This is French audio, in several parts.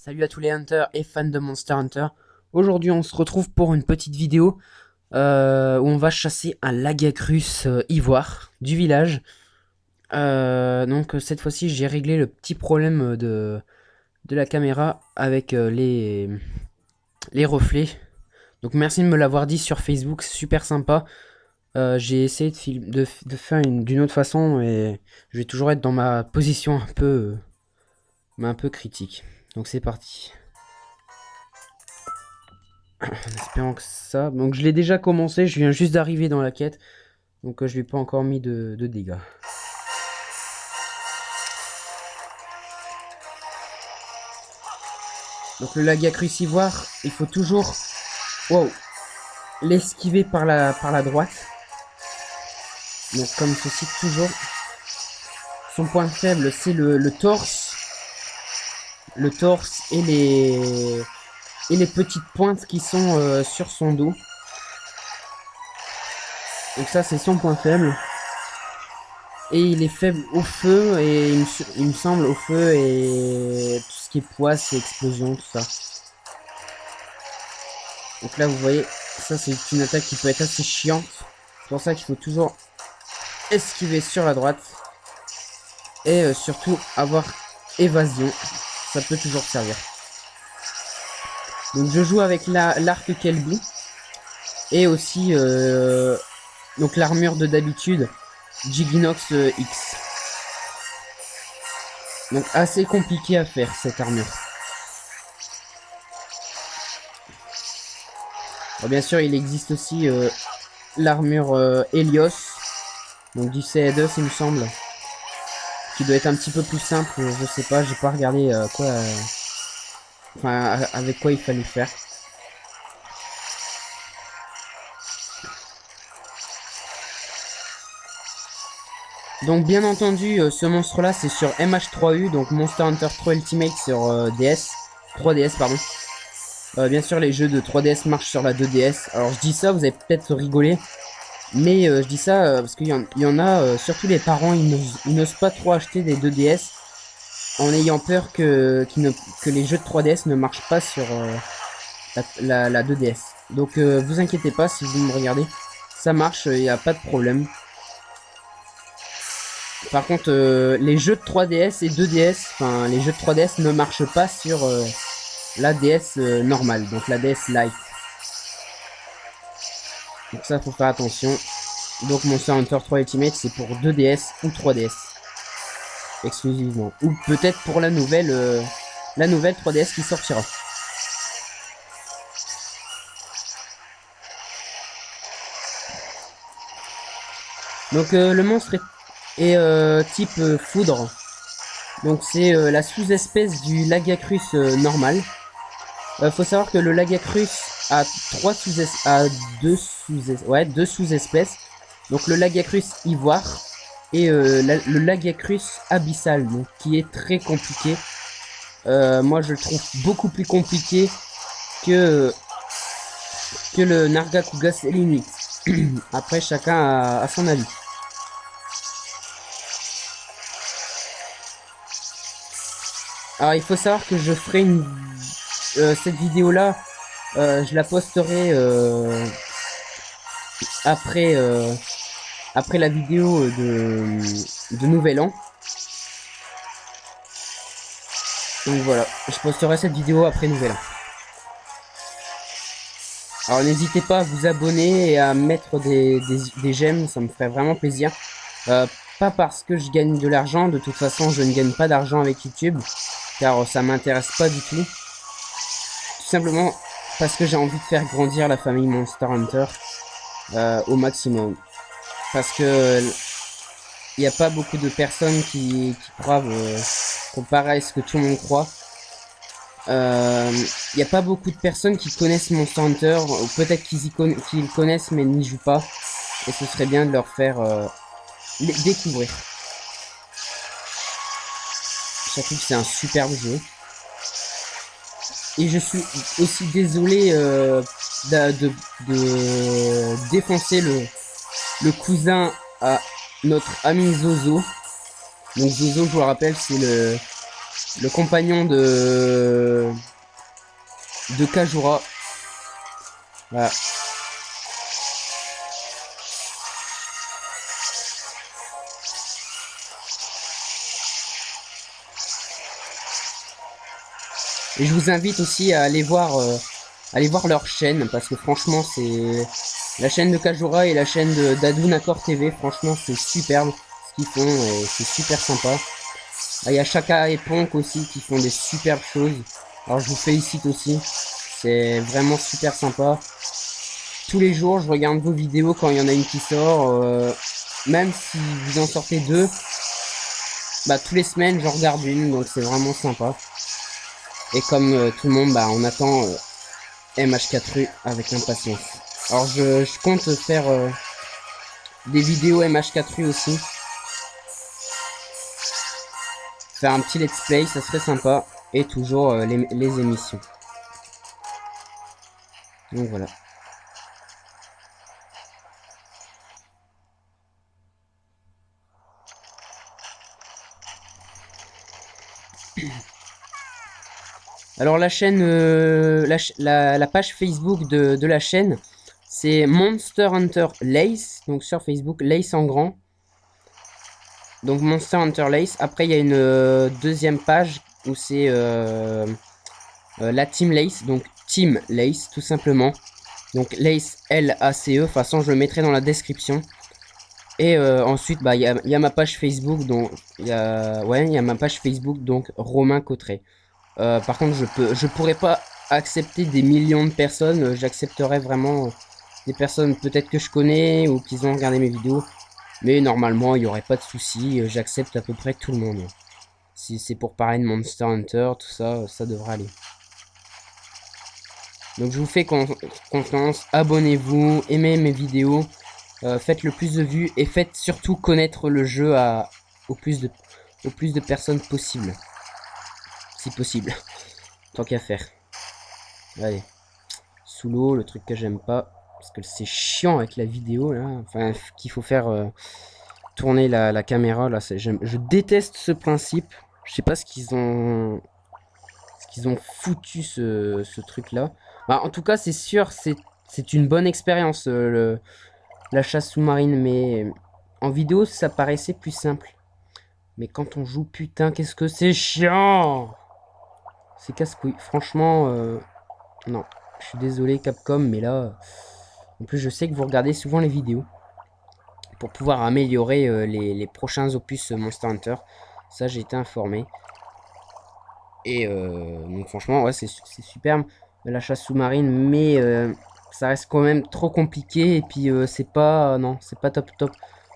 Salut à tous les hunters et fans de Monster Hunter. Aujourd'hui on se retrouve pour une petite vidéo où on va chasser un Lagacrus ivoire du village. Donc cette fois-ci j'ai réglé le petit problème de la caméra avec les reflets. Donc merci de me l'avoir dit sur Facebook, c'est super sympa. J'ai essayé de faire d'une autre façon et je vais toujours être dans ma position un peu critique. Donc c'est parti. En espérant que ça... Donc je l'ai déjà commencé, je viens juste d'arriver dans la quête. Donc je lui ai pas encore mis de dégâts. Donc le Lagacrus ivoire, il faut toujours... Wow, l'esquiver par la droite. Donc comme ceci toujours. Son point faible c'est le torse. Le torse et les petites pointes qui sont sur son dos. Donc ça c'est son point faible. Et il est faible au feu, et il me semble au feu et tout ce qui est poisse et explosion, tout ça. Donc là vous voyez, ça c'est une attaque qui peut être assez chiante. C'est pour ça qu'il faut toujours esquiver sur la droite. Et surtout avoir évasion, ça peut toujours servir. Donc je joue avec l'arc Kelby. Et aussi donc l'armure de d'habitude. Giginox X. Donc assez compliqué à faire cette armure. Alors, bien sûr il existe aussi l'armure Helios. Donc du C2 il me semble. Qui doit être un petit peu plus simple, je sais pas, j'ai pas regardé enfin avec quoi il fallait faire. Donc bien entendu ce monstre là c'est sur MH3U, donc Monster Hunter 3 Ultimate sur DS, 3DS pardon. Bien sûr les jeux de 3DS marchent sur la 2DS. Alors je dis ça, vous avez peut-être rigolé, mais je dis ça parce qu'il y en a, surtout les parents, ils n'osent pas trop acheter des 2DS en ayant peur que les jeux de 3DS ne marchent pas sur la 2DS. Donc vous inquiétez pas si vous me regardez, ça marche, il n'y a pas de problème. Par contre, les jeux de 3DS et 2DS, enfin les jeux de 3DS ne marchent pas sur la DS normale, donc la DS Lite. Donc ça, faut faire attention. Donc Monster Hunter 3 Ultimate, c'est pour 2DS ou 3DS. Exclusivement. Ou peut-être pour la nouvelle 3DS qui sortira. Donc le monstre est type foudre. Donc c'est la sous-espèce du Lagacrus normal. Faut savoir que le Lagacrus a deux sous-espèces. Donc le Lagacrus ivoire et le Lagacrus abyssal, donc qui est très compliqué. Moi je le trouve beaucoup plus compliqué que le Nargacuga Selenite. Après chacun a son avis. Alors il faut savoir que je ferai cette vidéo là, je la posterai après la vidéo de Nouvel An. Donc voilà, je posterai cette vidéo après Nouvel An. Alors n'hésitez pas à vous abonner et à mettre des j'aime, ça me ferait vraiment plaisir. Pas parce que je gagne de l'argent, de toute façon je ne gagne pas d'argent avec YouTube, car ça m'intéresse pas du tout. Tout simplement parce que j'ai envie de faire grandir la famille Monster Hunter au maximum. Parce que il n'y a pas beaucoup de personnes qui croient comparé à ce que tout le monde croit. Il n'y a pas beaucoup de personnes qui connaissent Monster Hunter, ou peut-être qu'ils le connaissent mais n'y jouent pas. Et ce serait bien de leur faire découvrir. Je trouve que c'est un superbe jeu. Et je suis aussi désolé de défoncer le cousin à notre ami Zozo. Donc Zozo, je vous le rappelle, c'est le compagnon de Kajura. Voilà. Et je vous invite aussi à aller voir leur chaîne, parce que franchement c'est la chaîne de Kajura et la chaîne d'Adunakor TV, franchement c'est superbe ce qu'ils font et c'est super sympa. Ah, il y a Shaka et Ponk aussi qui font des superbes choses. Alors je vous félicite aussi, c'est vraiment super sympa. Tous les jours je regarde vos vidéos quand il y en a une qui sort, même si vous en sortez deux, bah tous les semaines j'en regarde une, donc c'est vraiment sympa. Et comme tout le monde, bah on attend MH4U avec impatience. Alors je compte faire des vidéos MH4U aussi. Faire un petit let's play, ça serait sympa. Et toujours les émissions. Donc voilà. Alors la chaîne, la page Facebook de la chaîne, c'est Monster Hunter Lace. Donc sur Facebook, Lace en grand. Donc Monster Hunter Lace. Après il y a une deuxième page où c'est la Team Lace. Donc Team Lace tout simplement. Donc Lace L-A-C-E. De toute façon je le mettrai dans la description. Et ensuite bah il y a ma page Facebook. Donc il y a ma page Facebook donc Romain Cotret. Par contre je pourrais pas accepter des millions de personnes. J'accepterais vraiment des personnes peut-être que je connais ou qui ont regardé mes vidéos. Mais normalement, il n'y aurait pas de souci. J'accepte à peu près tout le monde. Si c'est pour parler de Monster Hunter, tout ça, ça devrait aller. Donc je vous fais confiance. Abonnez-vous, aimez mes vidéos. Faites le plus de vues et faites surtout connaître le jeu au plus de personnes possible. Si possible. Tant qu'à faire. Allez. Sous l'eau, le truc que j'aime pas. Parce que c'est chiant avec la vidéo là. Enfin, qu'il faut faire... tourner la caméra là, je déteste ce principe. Je sais pas ce qu'ils ont foutu ce truc là. Bah, en tout cas c'est sûr, c'est une bonne expérience la chasse sous-marine, mais en vidéo ça paraissait plus simple. Mais quand on joue, putain qu'est-ce que c'est chiant. C'est casse-couille, franchement non, je suis désolé Capcom, mais là en plus je sais que vous regardez souvent les vidéos pour pouvoir améliorer les prochains opus Monster Hunter. Ça, j'ai été informé. Et donc, franchement, ouais, c'est superbe la chasse sous-marine, mais ça reste quand même trop compliqué. Et puis, c'est pas, non, c'est pas top.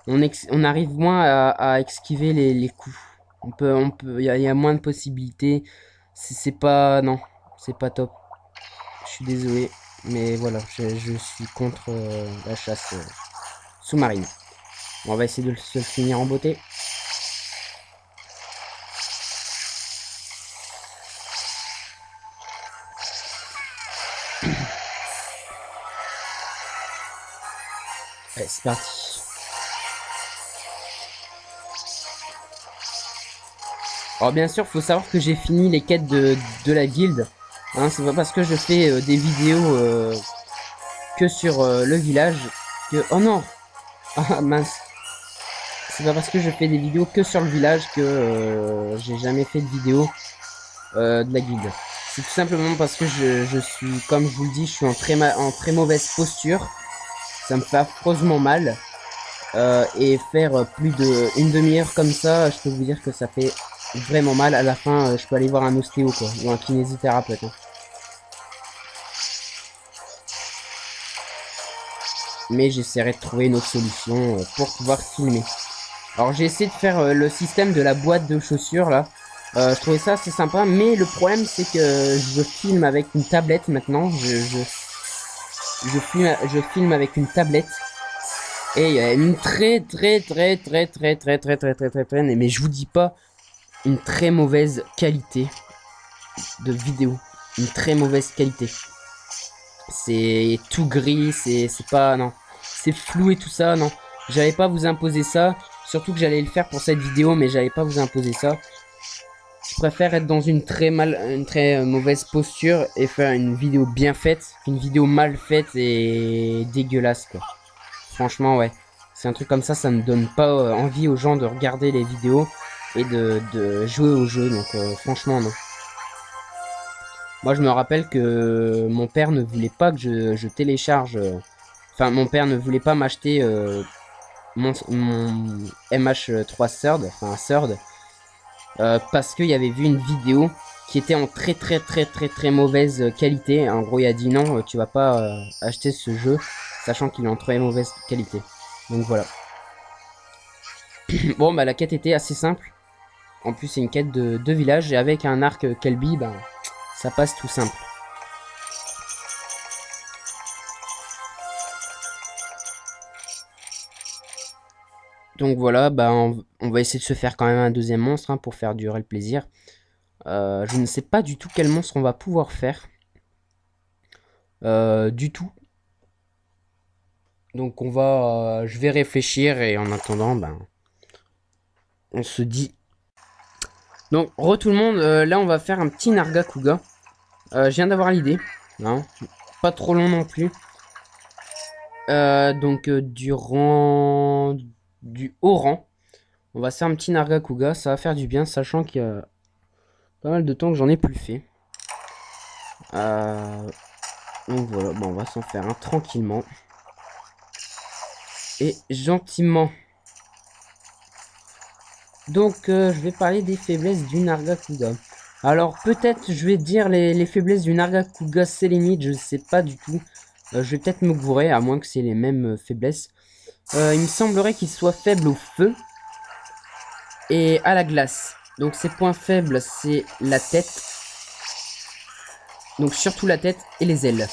On arrive moins à esquiver les coups. Il y a moins de possibilités. C'est pas, non, c'est pas top. Je suis désolé, mais voilà, je suis contre la chasse sous-marine. On va essayer de se finir en beauté. Allez, c'est parti. Alors bien sûr, faut savoir que j'ai fini les quêtes de la guilde. Hein, c'est pas parce que je fais des vidéos que sur le village que... Oh non. Ah mince. C'est pas parce que je fais des vidéos que sur le village que j'ai jamais fait de vidéo de la guilde. C'est tout simplement parce que je suis, comme je vous le dis, je suis en très mauvaise posture. Ça me fait affreusement mal. Et faire plus d'une demi-heure comme ça, je peux vous dire que ça fait vraiment mal. À la fin, je peux aller voir un ostéo quoi, ou un kinésithérapeute. Hein. Mais j'essaierai de trouver une autre solution pour pouvoir filmer. Alors j'ai essayé de faire le système de la boîte de chaussures là. Je trouvais ça assez sympa, mais le problème c'est que je filme avec une tablette maintenant. Je filme avec une tablette. Et il y a une très mais je vous dis pas, une très mauvaise qualité de vidéo. Une très mauvaise qualité. C'est tout gris, c'est pas, non. C'est flou et tout ça, non. J'allais pas vous imposer ça. Surtout que j'allais le faire pour cette vidéo, mais j'allais pas vous imposer ça. préfère être dans une très mauvaise posture et faire une vidéo bien faite qu'une vidéo mal faite et dégueulasse, quoi. Franchement, ouais. C'est un truc comme ça ne donne pas envie aux gens de regarder les vidéos et de jouer au jeu. Donc, franchement, non. Moi, je me rappelle que mon père ne voulait pas que je télécharge... Enfin, mon père ne voulait pas m'acheter mon MH3 Third, enfin Third, parce qu'il avait vu une vidéo qui était en très mauvaise qualité. En gros, il a dit non, tu vas pas acheter ce jeu, sachant qu'il est en très mauvaise qualité. Donc voilà. Bon, bah la quête était assez simple. En plus, c'est une quête de village, et avec un arc Kelby, bah, ça passe tout simple. Donc voilà, bah on va essayer de se faire quand même un deuxième monstre hein, pour faire durer le plaisir. Je ne sais pas du tout quel monstre on va pouvoir faire. Du tout. Donc on va... je vais réfléchir et en attendant, ben... on se dit... Donc, tout le monde, là on va faire un petit Nargacuga. Je viens d'avoir l'idée. Hein. Pas trop long non plus. Donc durant du haut rang, on va se faire un petit Nargacuga. Ça va faire du bien, sachant qu'il y a pas mal de temps que j'en ai plus fait. Donc voilà, bon, on va s'en faire un tranquillement. Et gentiment. Donc je vais parler des faiblesses du Nargacuga. Alors peut-être je vais dire les faiblesses du Nargacuga Sélénite, je sais pas du tout. Je vais peut-être me gourer, à moins que c'est les mêmes faiblesses. Il me semblerait qu'il soit faible au feu et à la glace. Donc ses points faibles, c'est la tête. Donc surtout la tête et les ailes.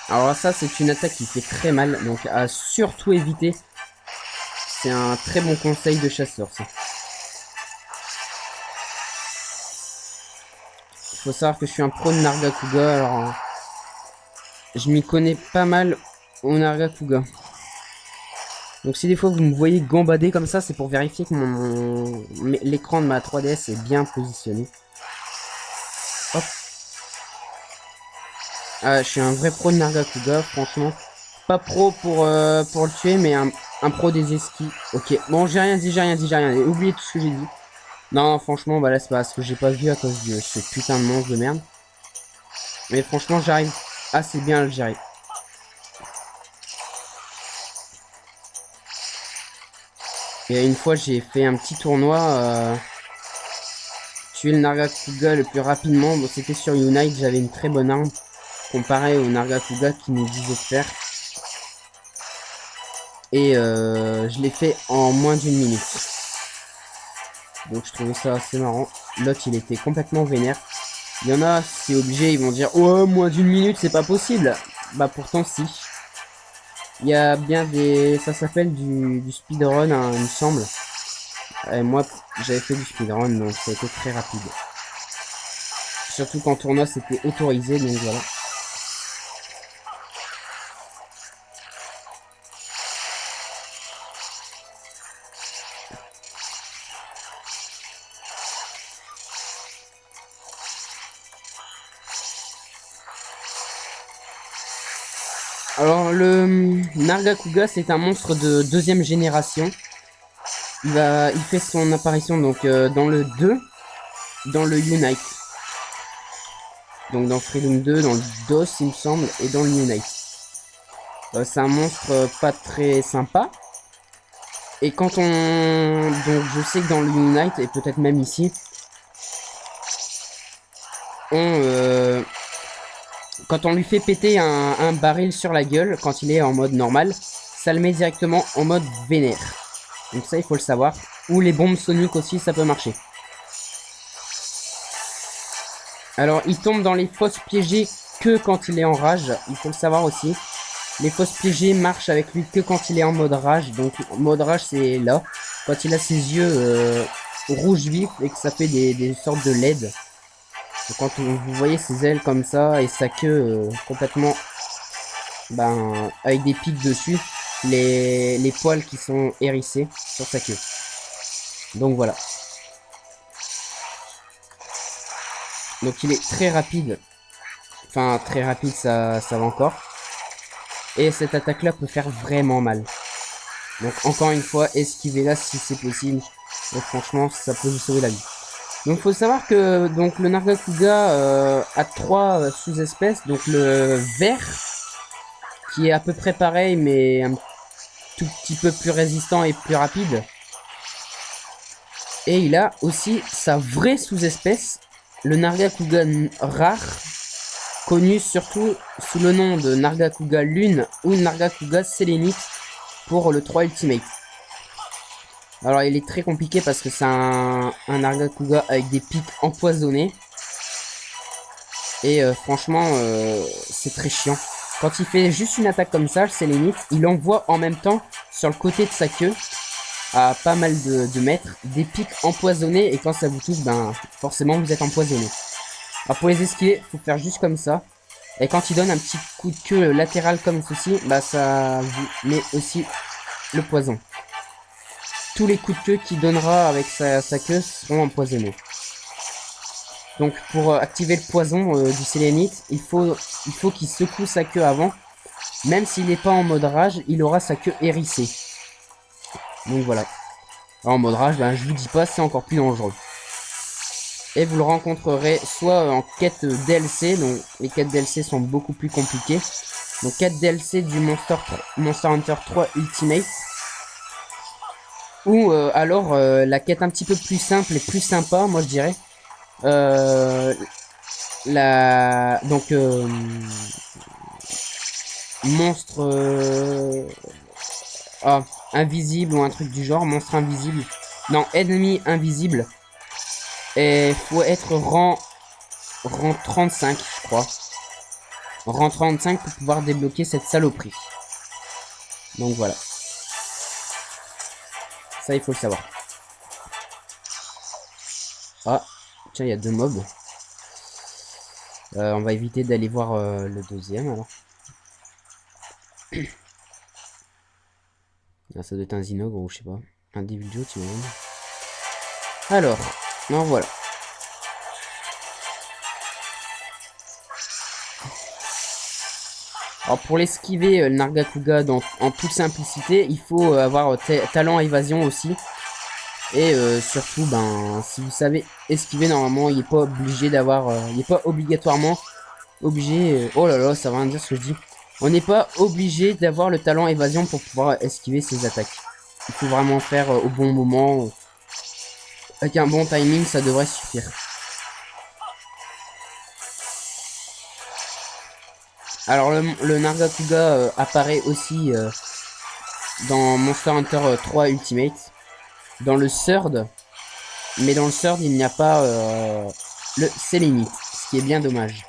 Alors ça, c'est une attaque qui fait très mal, donc à surtout éviter. C'est un très bon conseil de chasseur, ça. Il faut savoir que je suis un pro de Nargacuga, alors je m'y connais pas mal au Nargacuga. Donc si des fois vous me voyez gambader comme ça, c'est pour vérifier que l'écran de ma 3DS est bien positionné. Hop. Ah, je suis un vrai pro de Nargacuga, franchement. Pas pro pour le tuer, mais un pro des esquis. Ok, bon, j'ai rien dit. Oubliez tout ce que j'ai dit. Non, franchement, bah là, c'est parce que j'ai pas vu à cause de ce putain de monstre de merde. Mais franchement, j'arrive assez bien à le gérer. Et une fois, j'ai fait un petit tournoi. Tuer le Nargacuga le plus rapidement. Bon, c'était sur Unite, j'avais une très bonne arme. Comparé au Nargacuga qui nous disait de faire. Et je l'ai fait en moins d'une minute. Donc je trouvais ça assez marrant. L'autre il était complètement vénère. Il y en a, c'est obligé, ils vont dire oh moins d'une minute c'est pas possible. Bah pourtant si. Il y a bien des... ça s'appelle du speedrun hein, il me semble. Et moi j'avais fait du speedrun donc ça a été très rapide. Surtout qu'en tournoi c'était autorisé donc voilà. Alors le Nargacuga c'est un monstre de deuxième génération. Il fait son apparition donc dans le 2, dans le Unite. Donc dans Freedom 2, dans le DOS il me semble, et dans le Unite. C'est un monstre pas très sympa. Et quand on... donc je sais que dans le Unite, et peut-être même ici, quand on lui fait péter un baril sur la gueule, quand il est en mode normal, ça le met directement en mode vénère. Donc ça, il faut le savoir. Ou les bombes soniques aussi, ça peut marcher. Alors, il tombe dans les fosses piégées que quand il est en rage. Il faut le savoir aussi. Les fosses piégées marchent avec lui que quand il est en mode rage. Donc, mode rage, c'est là. Quand il a ses yeux rouges vifs et que ça fait des sortes de LED. Donc, quand vous voyez ses ailes comme ça et sa queue complètement... ben, avec des pics dessus. Les poils qui sont hérissés sur sa queue. Donc voilà. Donc il est très rapide. Enfin, très rapide, ça va encore. Et cette attaque-là peut faire vraiment mal. Donc encore une fois, esquivez-la si c'est possible. Et franchement, ça peut vous sauver la vie. Donc faut savoir que donc le Nargacuga a 3 sous-espèces. Donc le vert, qui est à peu près pareil, mais un tout petit peu plus résistant et plus rapide. Et il a aussi sa vraie sous-espèce, le Nargacuga rare, connu surtout sous le nom de Nargacuga Lune ou Nargacuga Sélénite pour le 3 Ultimate. Alors il est très compliqué parce que c'est un Nargacuga avec des pics empoisonnés. Et franchement, c'est très chiant. Quand il fait juste une attaque comme ça, le Sélénite, il envoie en même temps sur le côté de sa queue, à pas mal de mètres, des pics empoisonnés. Et quand ça vous touche, ben forcément vous êtes empoisonné. Alors pour les esquiver, faut faire juste comme ça. Et quand il donne un petit coup de queue latéral comme ceci, bah ça vous met aussi le poison. Tous les coups de queue qu'il donnera avec sa queue seront empoisonnés. Donc pour activer le poison du Sélénite, il faut qu'il secoue sa queue avant. Même s'il n'est pas en mode rage, il aura sa queue hérissée. Donc voilà. Alors, en mode rage, ben, je vous dis pas, c'est encore plus dangereux. Et vous le rencontrerez soit en quête DLC, donc les quêtes DLC sont beaucoup plus compliquées. Donc quête DLC du Monster Hunter 3 Ultimate. Ou alors la quête un petit peu plus simple et plus sympa, moi je dirais. Donc monstre invisible ou un truc du genre, monstre invisible. Non, ennemi invisible. Et faut être rang 35, je crois. Rang 35 pour pouvoir débloquer cette saloperie. Donc voilà. Ça, il faut le savoir. Ah, tiens, il y a 2 mobs. On va éviter d'aller voir le deuxième, alors. Ah, ça doit être un Zinogre ou je sais pas. Un Devil Joe, tu vois. Alors, non, voilà. Alors pour l'esquiver, le Nargacuga en toute simplicité, il faut avoir talent évasion aussi. Et surtout, ben, si vous savez esquiver, normalement, il n'est pas obligé d'avoir... il n'est pas obligatoirement obligé... oh là là, ça va rien dire ce que je dis. On n'est pas obligé d'avoir le talent évasion pour pouvoir esquiver ses attaques. Il faut vraiment faire au bon moment. Avec un bon timing, ça devrait suffire. Alors le Nargacuga apparaît aussi dans Monster Hunter 3 Ultimate. Dans le Third. Mais dans le Third, il n'y a pas le Sélénite. Ce qui est bien dommage.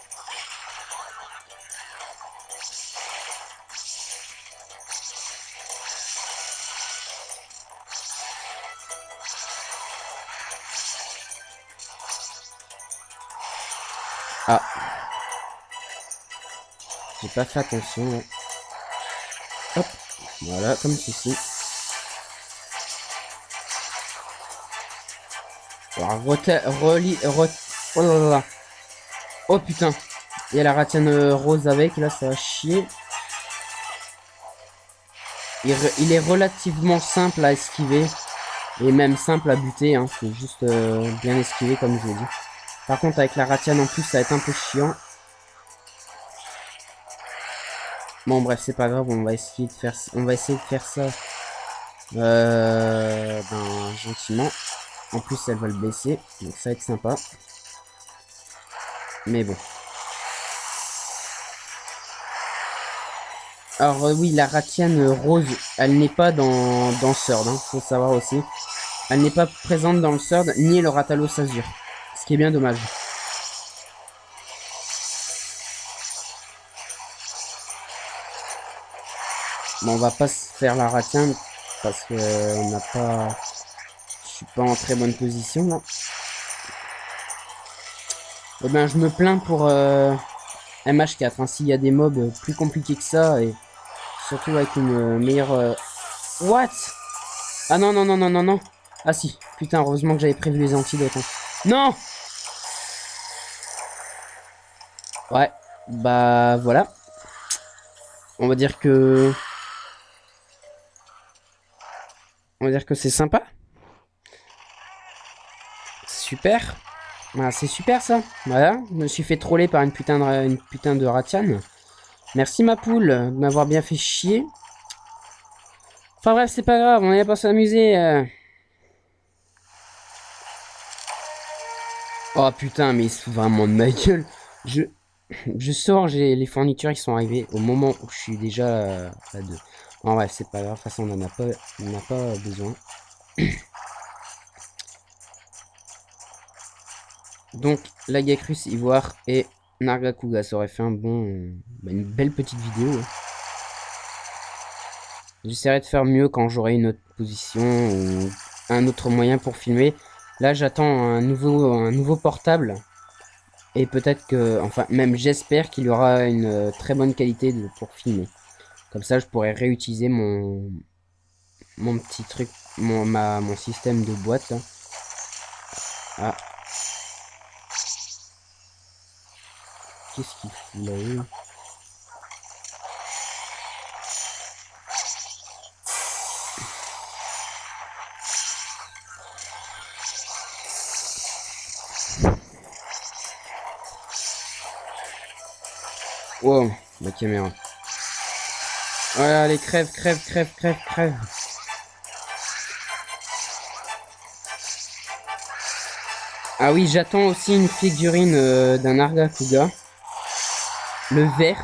Ah. J'ai pas fait attention. Là. Hop. Voilà, comme ceci. Alors, oh là là. Oh putain. Il y a la ratienne rose avec. Là, ça va chier. Il est relativement simple à esquiver. Et même simple à buter. Hein. C'est juste bien esquiver, comme je l'ai dit. Par contre, avec la ratienne en plus, ça va être un peu chiant. Bon, bref, c'est pas grave. On va essayer de faire ça. Ben, gentiment. En plus, elle va le baisser. Donc, ça va être sympa. Mais bon. Alors, oui, la ratienne rose, elle n'est pas dans Sword. Hein, faut savoir aussi. Elle n'est pas présente dans le Sword, ni le Rathalos Azur. Ce qui est bien dommage. Bon, on va pas se faire la ratienne. Parce que on n'a pas... Je suis pas en très bonne position, là. Eh ben, je me plains pour MH4. Hein, s'il y a des mobs plus compliqués que ça, et surtout avec une meilleure... What? Ah non, non, non, non, non, non. Ah si. Putain, heureusement que j'avais prévu les antidotes. Hein. Non! Ouais, bah voilà. On va dire que... On va dire que c'est sympa. Super. Voilà, c'est super ça. Voilà, je me suis fait troller par une putain de Ratian. Merci ma poule de m'avoir bien fait chier. Enfin bref, c'est pas grave, on est là pour s'amuser. Oh putain, mais c'est vraiment de ma gueule. Je sors, j'ai les fournitures qui sont arrivées au moment où je suis déjà à deux. En bref, c'est pas grave, de toute façon on n'en a pas besoin. Donc, la Gacrus Ivoire et Nargacuga, ça aurait fait une belle petite vidéo. Hein. J'essaierai de faire mieux quand j'aurai une autre position ou un autre moyen pour filmer. Là, j'attends un nouveau portable. Et peut-être que, enfin, même j'espère qu'il y aura une très bonne qualité pour filmer. Comme ça, je pourrais réutiliser mon petit truc, mon système de boîte. Là. Ah. Qu'est-ce qu'il fout là-haut? Wow, la caméra. Voilà, allez, crève. Ah oui, j'attends aussi une figurine d'un Nargacuga. Le vert.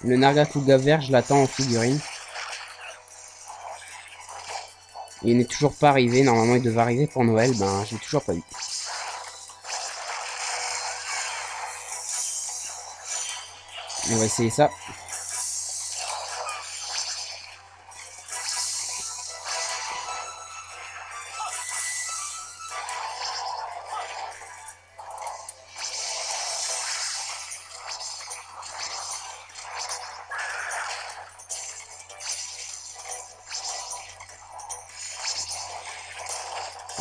Le Nargacuga vert, je l'attends en figurine. Il n'est toujours pas arrivé. Normalement, il devait arriver pour Noël. Ben, j'ai toujours pas eu. On va essayer ça.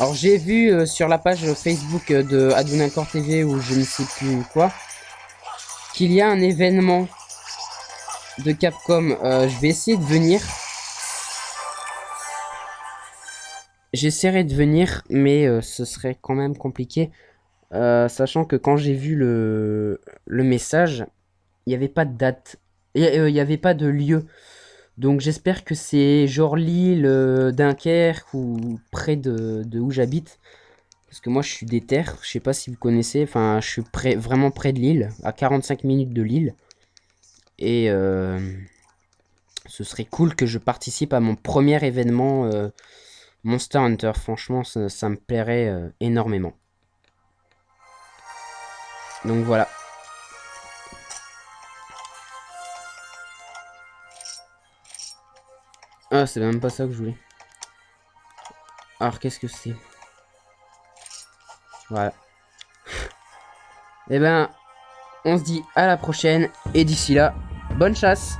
Alors j'ai vu sur la page Facebook de Adunacor TV ou je ne sais plus quoi qu'il y a un événement de Capcom. Je vais essayer de venir. J'essaierai de venir, mais ce serait quand même compliqué. Sachant que quand j'ai vu le message, il n'y avait pas de date. Il n'y avait pas de lieu. Donc j'espère que c'est genre l'île Dunkerque ou près de où j'habite. Parce que moi je suis des terres, je sais pas si vous connaissez, enfin je suis vraiment près de l'île, à 45 minutes de l'île. Et ce serait cool que je participe à mon premier événement Monster Hunter. Franchement ça me plairait énormément. Donc voilà. Ah c'est même pas ça que je voulais. Alors qu'est-ce que c'est? Voilà. Et ben on se dit à la prochaine et d'ici là, bonne chasse!